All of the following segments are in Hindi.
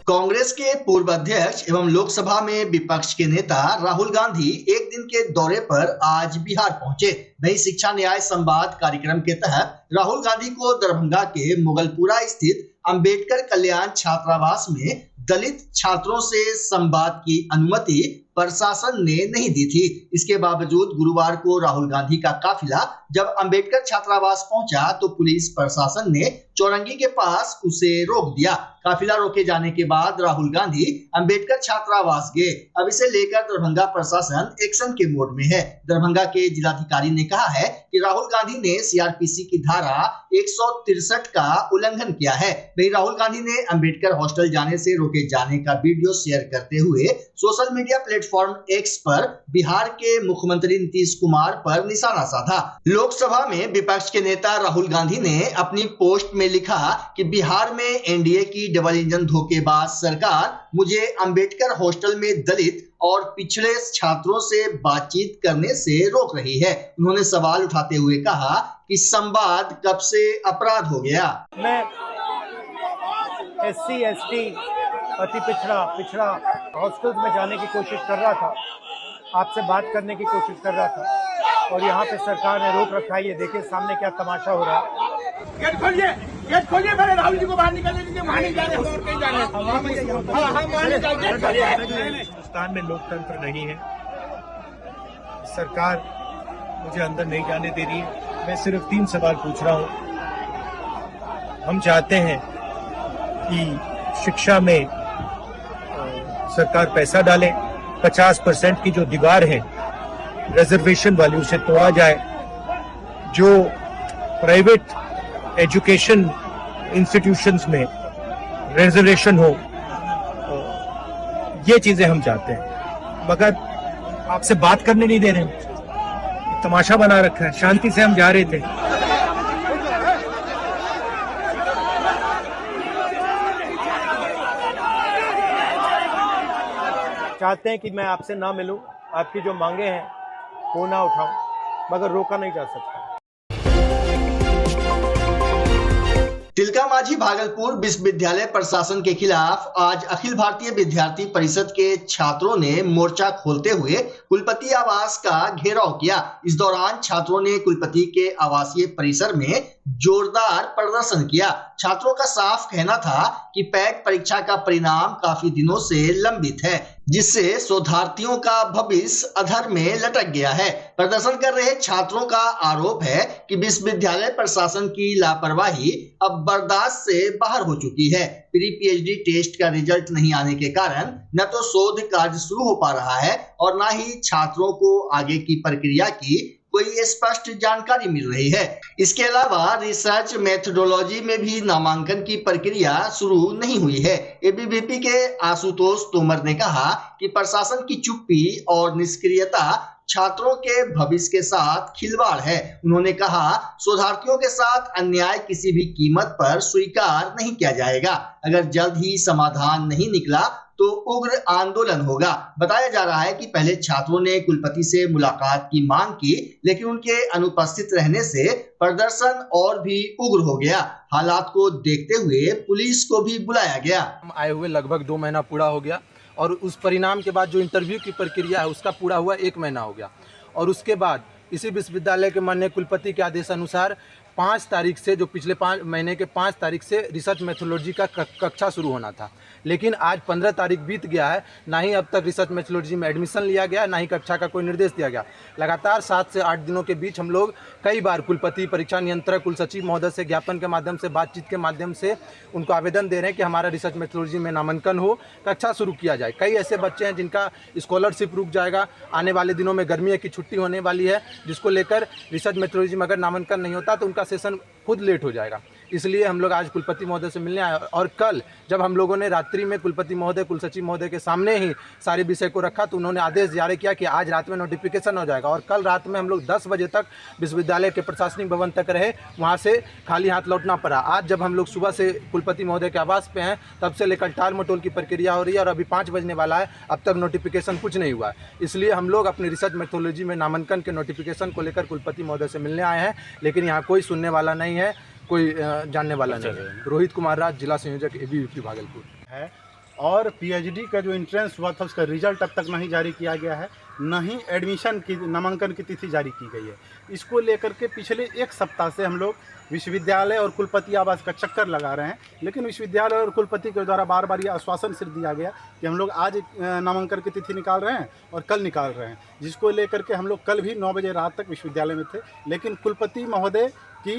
कांग्रेस के पूर्व अध्यक्ष एवं लोकसभा में विपक्ष के नेता राहुल गांधी एक दिन के दौरे पर आज बिहार पहुंचे। नई शिक्षा न्याय संवाद कार्यक्रम के तहत राहुल गांधी को दरभंगा के मुगलपुरा स्थित अंबेडकर कल्याण छात्रावास में दलित छात्रों से संवाद की अनुमति प्रशासन ने नहीं दी थी। इसके बावजूद गुरुवार को राहुल गांधी का काफिला जब अंबेडकर छात्रावास पहुंचा तो पुलिस प्रशासन ने चौरंगी के पास उसे रोक दिया। काफिला रोके जाने के बाद राहुल गांधी अंबेडकर छात्रावास गए। अब इसे लेकर दरभंगा प्रशासन एक्शन के मोड में है। दरभंगा के जिलाधिकारी ने कहा है कि राहुल गांधी ने सीआरपीसी की धारा 163 का उल्लंघन किया है। वहीं राहुल गांधी ने अंबेडकर हॉस्टल जाने से रोके जाने का वीडियो शेयर करते हुए सोशल मीडिया प्लेटफॉर्म एक्स पर बिहार के मुख्यमंत्री नीतीश कुमार पर निशाना साधा। लोकसभा में विपक्ष के नेता राहुल गांधी ने अपनी पोस्ट में लिखा कि बिहार में एनडीए की डबल इंजन धोखेबाज सरकार मुझे अंबेडकर हॉस्टल में दलित और पिछड़े छात्रों से बातचीत करने से रोक रही है। उन्होंने सवाल उठाते हुए कहा कि संवाद कब से अपराध हो गया। मैं SC ST अति पिछड़ा हॉस्टल में जाने की कोशिश कर रहा था, आपसे बात करने की कोशिश कर रहा था और यहाँ पे सरकार ने रोक रखा है। ये देखिए सामने क्या तमाशा हो रहा है। गेट खोलिए मेरे राहुल जी को बाहर निकलने दीजिए। वहाँ नहीं जा रहे और कहीं जा रहे हैं। हिंदुस्तान में लोकतंत्र नहीं है, सरकार मुझे अंदर नहीं जाने दे रही है। मैं सिर्फ 3 सवाल पूछ रहा हूँ। हम चाहते हैं कि शिक्षा में सरकार पैसा डाले, 50% की जो दीवार है रिजर्वेशन वाली उसे तोड़ा जाए, जो प्राइवेट एजुकेशन इंस्टीट्यूशंस में रिजर्वेशन हो, ये चीजें हम चाहते हैं। मगर आपसे बात करने नहीं दे रहे, तमाशा बना रखा है। शांति से हम जा रहे थे। चाहते हैं कि मैं आपसे ना मिलूं, आपकी जो मांगे हैं वो ना उठाऊं, मगर रोका नहीं जा सकता। तिलका मांझी भागलपुर विश्वविद्यालय प्रशासन के खिलाफ आज अखिल भारतीय विद्यार्थी परिषद के छात्रों ने मोर्चा खोलते हुए कुलपति आवास का घेराव किया। इस दौरान छात्रों ने कुलपति के आवासीय परिसर में जोरदार प्रदर्शन किया। छात्रों का साफ कहना था कि पैट परीक्षा का परिणाम काफी दिनों से लंबित है, जिससे शोधार्थियों का भविष्य अधर में लटक गया है। प्रदर्शन कर रहे छात्रों का आरोप है कि विश्वविद्यालय प्रशासन की लापरवाही अब बर्दाश्त से बाहर हो चुकी है। प्री PhD टेस्ट का रिजल्ट नहीं आने के कारण न तो शोध कार्य शुरू हो पा रहा है और न ही छात्रों को आगे की प्रक्रिया की कोई स्पष्ट जानकारी मिल रही है। इसके अलावा रिसर्च मेथोडोलॉजी में भी नामांकन की प्रक्रिया शुरू नहीं हुई है। ABVP के आशुतोष तोमर ने कहा कि प्रशासन की चुप्पी और निष्क्रियता छात्रों के भविष्य के साथ खिलवाड़ है। उन्होंने कहा, शोधार्थियों के साथ अन्याय किसी भी कीमत पर स्वीकार नहीं किया जाएगा। अगर जल्द ही समाधान नहीं निकला तो उग्र आंदोलन होगा। बताया जा रहा है कि पहले छात्रों ने कुलपति से मुलाकात की मांग की, लेकिन उनके अनुपस्थित रहने से प्रदर्शन और भी उग्र हो गया। हालात को देखते हुए पुलिस को भी बुलाया गया। हम आए हुए लगभग 2 महीना पूरा हो गया और उस परिणाम के बाद जो इंटरव्यू की प्रक्रिया है उसका पूरा हुआ 1 महीना हो गया। और उसके बाद इसी विश्वविद्यालय के माननीय कुलपति के आदेश अनुसार 5 तारीख से, जो पिछले 5 महीने के 5 तारीख से रिसर्च मेथोडोलॉजी का कक्षा शुरू होना था, लेकिन आज 15 तारीख बीत गया है, ना ही अब तक रिसर्च मेथोडोलॉजी में एडमिशन लिया गया, ना ही कक्षा का कोई निर्देश दिया गया। लगातार 7 से 8 दिनों के बीच हम लोग कई बार कुलपति, परीक्षा नियंत्रक, कुलसचिव महोदय से ज्ञापन के माध्यम से, बातचीत के माध्यम से उनको आवेदन दे रहे हैं कि हमारा रिसर्च मेथोडोलॉजी में नामांकन हो, कक्षा शुरू किया जाए। कई ऐसे बच्चे हैं जिनका स्कॉलरशिप रुक जाएगा, आने वाले दिनों में गर्मी की छुट्टी होने वाली है, जिसको लेकर रिसर्च मेथोडोलॉजी में अगर नामांकन नहीं होता तो उनका सेशन खुद लेट हो जाएगा। इसलिए हम लोग आज कुलपति महोदय से मिलने आए और कल जब हम लोगों ने रात्रि में कुलपति महोदय, कुलसचिव महोदय के सामने ही सारे विषय को रखा तो उन्होंने आदेश जारी किया कि आज रात में नोटिफिकेशन हो जाएगा। और कल रात में हम लोग 10 बजे तक विश्वविद्यालय के प्रशासनिक भवन तक रहे, वहाँ से खाली हाथ लौटना पड़ा। आज जब हम लोग सुबह से कुलपति महोदय के आवास पे हैं तब से लेकर टाल मटोल की प्रक्रिया हो रही है और अभी 5 बजने वाला है, अब तक नोटिफिकेशन कुछ नहीं हुआ है। इसलिए हम लोग अपनी रिसर्च मेथोडोलॉजी में नामांकन के नोटिफिकेशन को लेकर कुलपति महोदय से मिलने आए हैं, लेकिन यहाँ कोई सुनने वाला नहीं है, कोई जानने वाला नहीं है। रोहित कुमार राज, जिला संयोजक ABVP भागलपुर है और पीएचडी का जो एंट्रेंस हुआ था उसका रिजल्ट अब तक नहीं जारी किया गया है, न ही एडमिशन की नामांकन की तिथि जारी की गई है। इसको लेकर के पिछले एक सप्ताह से हम लोग विश्वविद्यालय और कुलपति आवास का चक्कर लगा रहे हैं, लेकिन विश्वविद्यालय और कुलपति के द्वारा बार बार ये आश्वासन सिर्फ दिया गया कि हम लोग आज नामांकन की तिथि निकाल रहे हैं और कल निकाल रहे हैं, जिसको लेकर के हम लोग कल भी 9 बजे रात तक विश्वविद्यालय में थे। लेकिन कुलपति महोदय की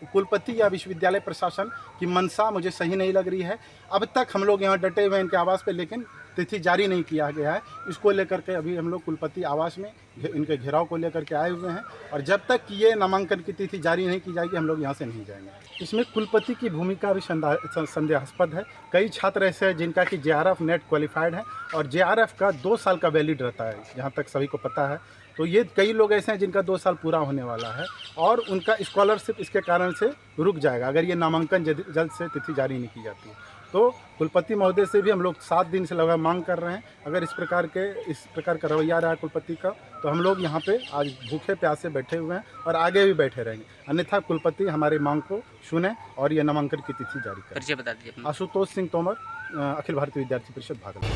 कुलपति या विश्वविद्यालय प्रशासन की मंशा मुझे सही नहीं लग रही है। अब तक हम लोग यहाँ डटे हुए हैं इनके आवास पे, लेकिन तिथि जारी नहीं किया गया है। इसको लेकर के अभी हम लोग कुलपति आवास में इनके घेराव को लेकर के आए हुए हैं, और जब तक ये नामांकन की तिथि जारी नहीं की जाएगी हम लोग यहाँ से नहीं जाएंगे। इसमें कुलपति की भूमिका भी संदेहास्पद है। कई छात्र ऐसे हैं जिनका कि JRF नेट क्वालिफाइड है और JRF का 2 साल का वैलिड रहता है, जहाँ तक सभी को पता है। तो ये कई लोग ऐसे हैं जिनका 2 साल पूरा होने वाला है और उनका स्कॉलरशिप इसके कारण से रुक जाएगा अगर ये नामांकन जल्द से तिथि जारी नहीं की जाती है। तो कुलपति महोदय से भी हम लोग 7 दिन से लगातार मांग कर रहे हैं। अगर इस प्रकार का रवैया रहा कुलपति का, तो हम लोग यहाँ पे आज भूखे प्यासे बैठे हुए हैं और आगे भी बैठे रहेंगे, अन्यथा कुलपति हमारी मांग को सुने और ये नामांकन की तिथि जारी करें। परिचय बता दीजिए अपना। आशुतोष सिंह तोमर, अखिल भारतीय विद्यार्थी परिषद भागलपुर।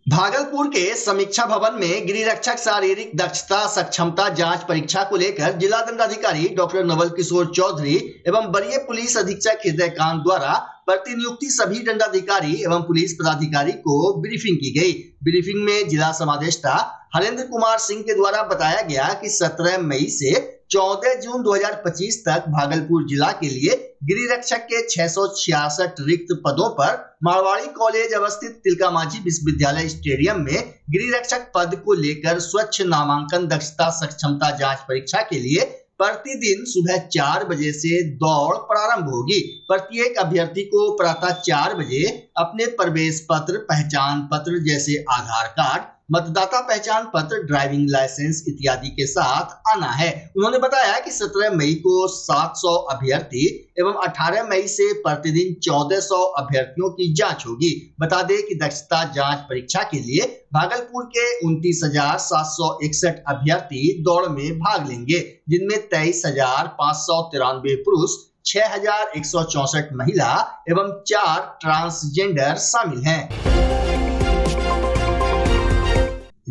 भागलपुर के समीक्षा भवन में गृहरक्षक शारीरिक दक्षता सक्षमता जांच परीक्षा को लेकर जिला दंडाधिकारी डॉक्टर नवल किशोर चौधरी एवं वरीय पुलिस अधीक्षक हृदयकांत द्वारा प्रतिनियुक्ति सभी दंडाधिकारी एवं पुलिस पदाधिकारी को ब्रीफिंग की गई। ब्रीफिंग में जिला समादेष्टा हरेंद्र कुमार सिंह के द्वारा बताया गया कि 17 मई से 14 जून 2025 तक भागलपुर जिला के लिए गृहरक्षक के 666 रिक्त पदों पर मारवाड़ी कॉलेज अवस्थित तिलका मांझी विश्वविद्यालय स्टेडियम में गृहरक्षक पद को लेकर स्वच्छ नामांकन दक्षता सक्षमता जांच परीक्षा के लिए प्रतिदिन सुबह 4 बजे से दौड़ प्रारंभ होगी। प्रत्येक अभ्यर्थी को प्रातः 4 बजे अपने प्रवेश पत्र, पहचान पत्र जैसे आधार कार्ड, मतदाता पहचान पत्र, ड्राइविंग लाइसेंस इत्यादि के साथ आना है। उन्होंने बताया कि 17 मई को 700 अभ्यर्थी एवम 18 मई से प्रतिदिन 1400 अभ्यर्थियों की जांच होगी। बता दें कि दक्षता जांच परीक्षा के लिए भागलपुर के 29,761 अभ्यर्थी दौड़ में भाग लेंगे, जिनमें 23,593 पुरुष, 6,164 महिला एवं 4 ट्रांसजेंडर शामिल हैं।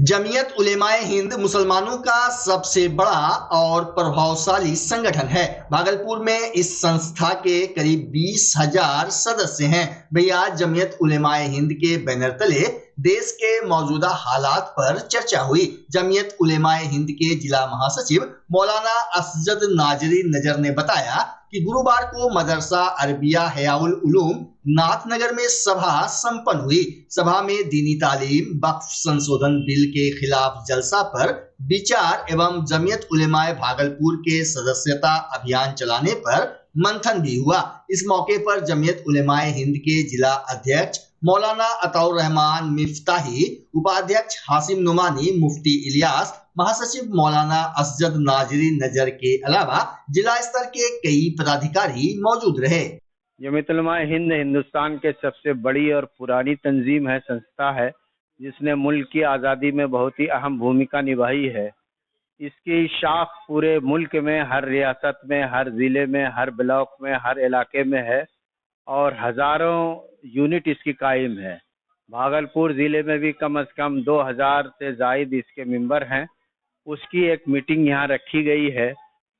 जमीयत उलेमाए हिंद मुसलमानों का सबसे बड़ा और प्रभावशाली संगठन है। भागलपुर में इस संस्था के करीब 20,000 सदस्य हैं। भैया जमीयत उलेमाए हिंद के बैनर तले देश के मौजूदा हालात पर चर्चा हुई। जमीयत उलेमाए हिंद के जिला महासचिव मौलाना असजद नाजरी नजर ने बताया कि गुरुवार को मदरसा अरबिया हयाउल उलूम नाथनगर में सभा संपन्न हुई। सभा में दीनी तालीम, वक्फ संशोधन बिल के खिलाफ जलसा पर विचार एवं जमीयत उलेमाए भागलपुर के सदस्यता अभियान चलाने पर मंथन भी हुआ। इस मौके पर जमीयत उलेमाए हिंद के जिला अध्यक्ष मौलाना अताउर रहमान मिफ्ताही, उपाध्यक्ष हासिम नुमानी, मुफ्ती इलियास, महासचिव मौलाना असजद नाजरी नजर के अलावा जिला स्तर के कई पदाधिकारी मौजूद रहे। जमीयत उलमाए हिंद हिंदुस्तान के सबसे बड़ी और पुरानी तंजीम है, संस्था है, जिसने मुल्क की आज़ादी में बहुत ही अहम भूमिका निभाई है। इसकी शाख पूरे मुल्क में, हर रियासत में, हर जिले में, हर ब्लॉक में, हर इलाके में है और हजारों यूनिट इसकी कायम है। भागलपुर जिले में भी कम से कम 2000 से जायद इसके मेंबर हैं। उसकी एक मीटिंग यहाँ रखी गई है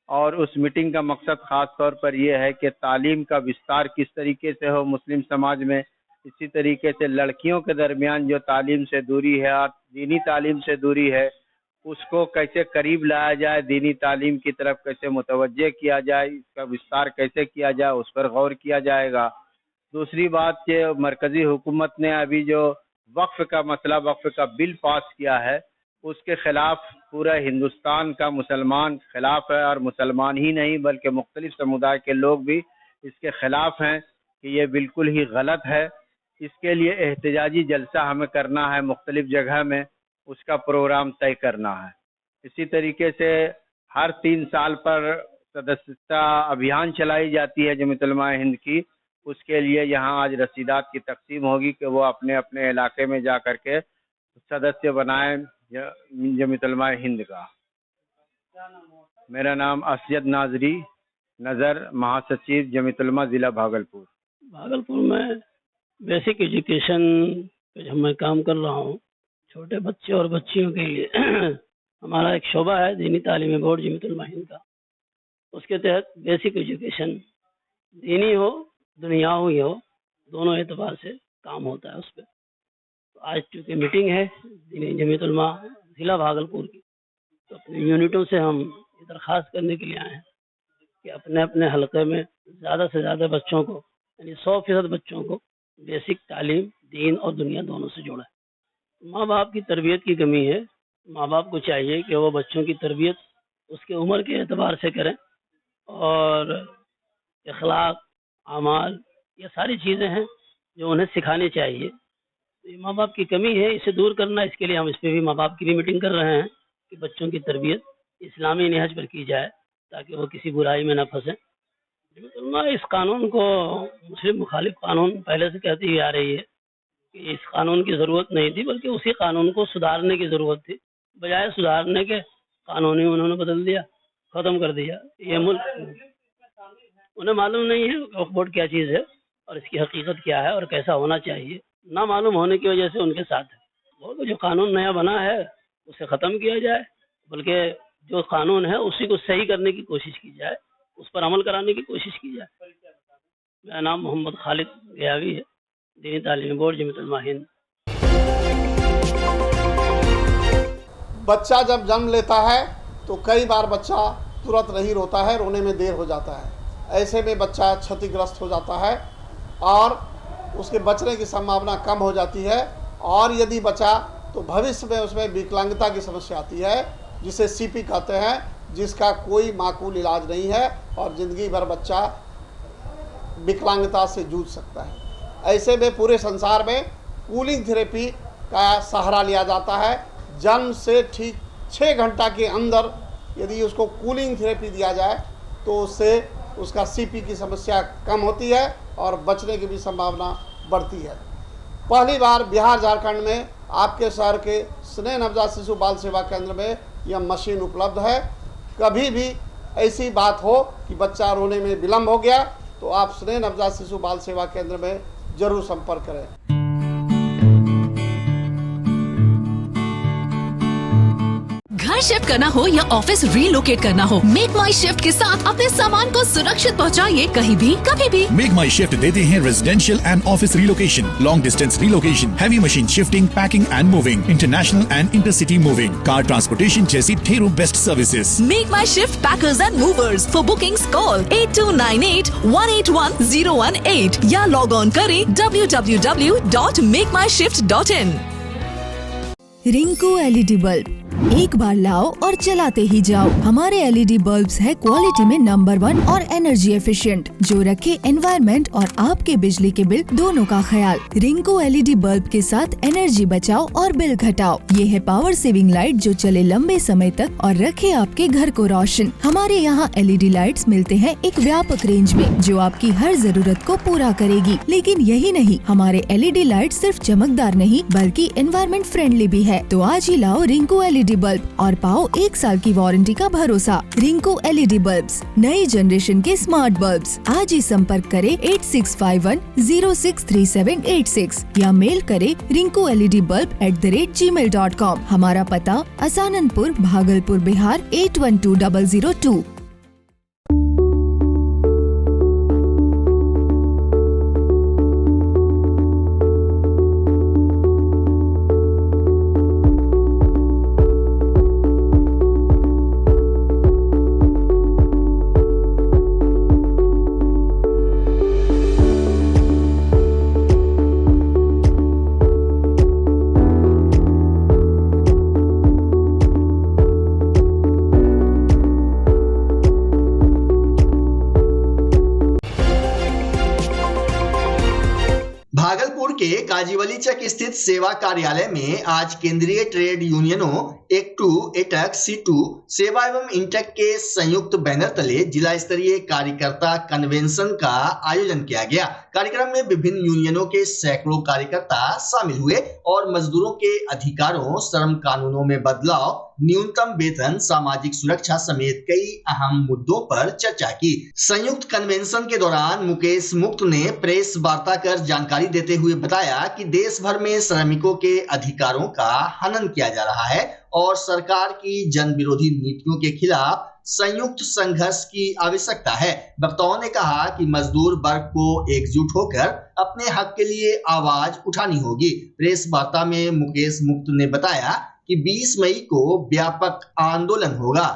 और उस मीटिंग का मकसद खास तौर पर यह है कि तालीम का विस्तार किस तरीके से हो मुस्लिम समाज में, इसी तरीके से लड़कियों के दरमियान जो तालीम से दूरी है और दीनी तालीम से दूरी है, उसको कैसे करीब लाया जाए, दीनी तालीम की तरफ कैसे मुतवज्जे किया जाए, इसका विस्तार कैसे किया जाए, उस पर गौर किया जाएगा। दूसरी बात कि मरकजी हुकूमत ने अभी जो वक्फ का मसला, वक्फ का बिल पास किया है, उसके खिलाफ पूरा हिंदुस्तान का मुसलमान खिलाफ है और मुसलमान ही नहीं बल्कि मुख्तलिफ समुदाय के लोग भी इसके खिलाफ हैं कि ये बिल्कुल ही गलत है। इसके लिए एहतजाजी जलसा हमें करना है, मुख्तलिफ जगह में उसका प्रोग्राम तय करना है। इसी तरीके से हर 3 साल पर सदस्यता अभियान चलाई जाती है जमीयत उलमाए हिंद की। उसके लिए यहाँ आज रसीदात की तकसीम होगी कि वो अपने अपने इलाके में जा कर के सदस्य बनाए जमीयत उलमाए हिंद का। मेरा नाम असजद नाजरी नज़र, महासचिव जमीयत उलमा जिला भागलपुर। भागलपुर में बेसिक एजुकेशन पे जब मैं काम कर रहा हूँ, छोटे बच्चे और बच्चियों के लिए हमारा एक शोबा है दीनी तालीमी बोर्ड जमीयतुल हिंद का। उसके तहत बेसिक एजुकेशन दीनी हो दुनियावी हो दोनों एतबार से काम होता है उस पर। तो आज चूँकि मीटिंग है दीनी जमीयतुल ज़िला भागलपुर की, तो अपने यूनिटों से हम ये दरख्वास्त करने के लिए आए हैं कि अपने अपने हलके में ज़्यादा से ज़्यादा बच्चों को यानी 100% बच्चों को बेसिक तालीम दीन और दुनिया दोनों से जोड़ा है। माँ बाप की तरबियत की कमी है, माँ बाप को चाहिए कि वो बच्चों की तरबियत उसके उम्र के एतबार से करें और इखलाक अमाल ये सारी चीज़ें हैं जो उन्हें सिखानी चाहिए। तो ये माँ बाप की कमी है, इसे दूर करना, इसके लिए हम इस पर भी माँ बाप की भी मीटिंग कर रहे हैं कि बच्चों की तरबियत इस्लामी नहज पर की जाए ताकि वो किसी बुराई में न फंसे। इस कानून को मुस्लिम मुखालिफ कानून पहले से कहती हुई आ रही है कि इस कानून की ज़रूरत नहीं थी, बल्कि उसी कानून को सुधारने की ज़रूरत थी। बजाय सुधारने के कानून ही उन्होंने बदल दिया, ख़त्म कर दिया। ये मुल्क उन्हें मालूम नहीं है वक्फ बोर्ड क्या चीज़ है और इसकी हकीकत क्या है और कैसा होना चाहिए। ना मालूम होने की वजह से उनके साथ है। वो जो कानून नया बना है उसे ख़त्म किया जाए, बल्कि जो कानून है उसी को सही करने की कोशिश की जाए, उस पर अमल कराने की कोशिश की जाए। मेरा नाम मोहम्मद खालिद गयावी है, दीनी तालीमी बोर्ड जमीयतुल हिंद। बच्चा जब जन्म लेता है तो कई बार बच्चा तुरंत नहीं रोता है, रोने में देर हो जाता है। ऐसे में बच्चा क्षतिग्रस्त हो जाता है और उसके बचने की संभावना कम हो जाती है। और यदि बचा तो भविष्य में उसमें विकलांगता की समस्या आती है, जिसे सीपी कहते हैं, जिसका कोई माकूल इलाज नहीं है और ज़िंदगी भर बच्चा विकलांगता से जूझ सकता है। ऐसे में पूरे संसार में कूलिंग थेरेपी का सहारा लिया जाता है। जन्म से ठीक 6 घंटा के अंदर यदि उसको कूलिंग थेरेपी दिया जाए तो उससे उसका सीपी की समस्या कम होती है और बचने की भी संभावना बढ़ती है। पहली बार बिहार झारखंड में आपके शहर के स्नेह नवजात शिशु बाल सेवा केंद्र में यह मशीन उपलब्ध है। कभी भी ऐसी बात हो कि बच्चा रोने में विलम्ब हो गया तो आप स्नेह नवजात शिशु बाल सेवा केंद्र में जरूर संपर्क करें। घर शिफ्ट करना हो या ऑफिस रीलोकेट करना हो, मेक माई शिफ्ट के साथ अपने सामान को सुरक्षित पहुंचाइए कहीं भी कभी भी। मेक माई शिफ्ट देते हैं residential and office relocation, long distance relocation, heavy machine shifting, packing and moving, international and intercity moving, car transportation जैसी ढेरों best services. Make my shift packers and movers. For bookings call 8298-181-018 या लॉग ऑन करें www.makemyshift.in। रिंकू एलईडी बल्ब एक बार लाओ और चलाते ही जाओ। हमारे एलईडी बल्ब्स है क्वालिटी में नंबर 1 और एनर्जी एफिशिएंट, जो रखे एनवायरनमेंट और आपके बिजली के बिल दोनों का ख्याल। रिंकू एलईडी बल्ब के साथ एनर्जी बचाओ और बिल घटाओ। ये है पावर सेविंग लाइट जो चले लंबे समय तक और रखे आपके घर को रोशन। हमारे यहाँ एलईडी लाइट्स मिलते हैं एक व्यापक रेंज में जो आपकी हर जरूरत को पूरा करेगी। लेकिन यही नहीं, हमारे एलईडी लाइट सिर्फ चमकदार नहीं बल्कि एनवायरनमेंट फ्रेंडली भी है। तो आज ही लाओ रिंकू एलईडी बल्ब और पाओ 1 साल की वारंटी का भरोसा। रिंकू एलईडी बल्ब्स, नई जनरेशन के स्मार्ट बल्ब्स। आज ही संपर्क करें 8651063786 या मेल करें rinkooledbulb@gmail.com। हमारा पता असाननपुर, भागलपुर, बिहार 812002। भागलपुर के काजीवली चक स्थित सेवा कार्यालय में आज केंद्रीय ट्रेड यूनियनों एक्टू, एटक, सीटू, सेवा एवं इंटेक के संयुक्त बैनर तले जिला स्तरीय कार्यकर्ता कन्वेंशन का आयोजन किया गया। कार्यक्रम में विभिन्न यूनियनों के सैकड़ों कार्यकर्ता शामिल हुए और मजदूरों के अधिकारों, श्रम कानूनों में बदलाव, न्यूनतम वेतन, सामाजिक सुरक्षा समेत कई अहम मुद्दों पर चर्चा की। संयुक्त कन्वेंशन के दौरान मुकेश मुक्त ने प्रेस वार्ता कर जानकारी देते हुए बताया कि देश भर में श्रमिकों के अधिकारों का हनन किया जा रहा है और सरकार की जन विरोधी नीतियों के खिलाफ संयुक्त संघर्ष की आवश्यकता है। वक्ताओं ने कहा कि मजदूर वर्ग को एकजुट होकर अपने हक के लिए आवाज उठानी होगी। प्रेस वार्ता में मुकेश मुक्त ने बताया कि 20 मई को व्यापक आंदोलन होगा।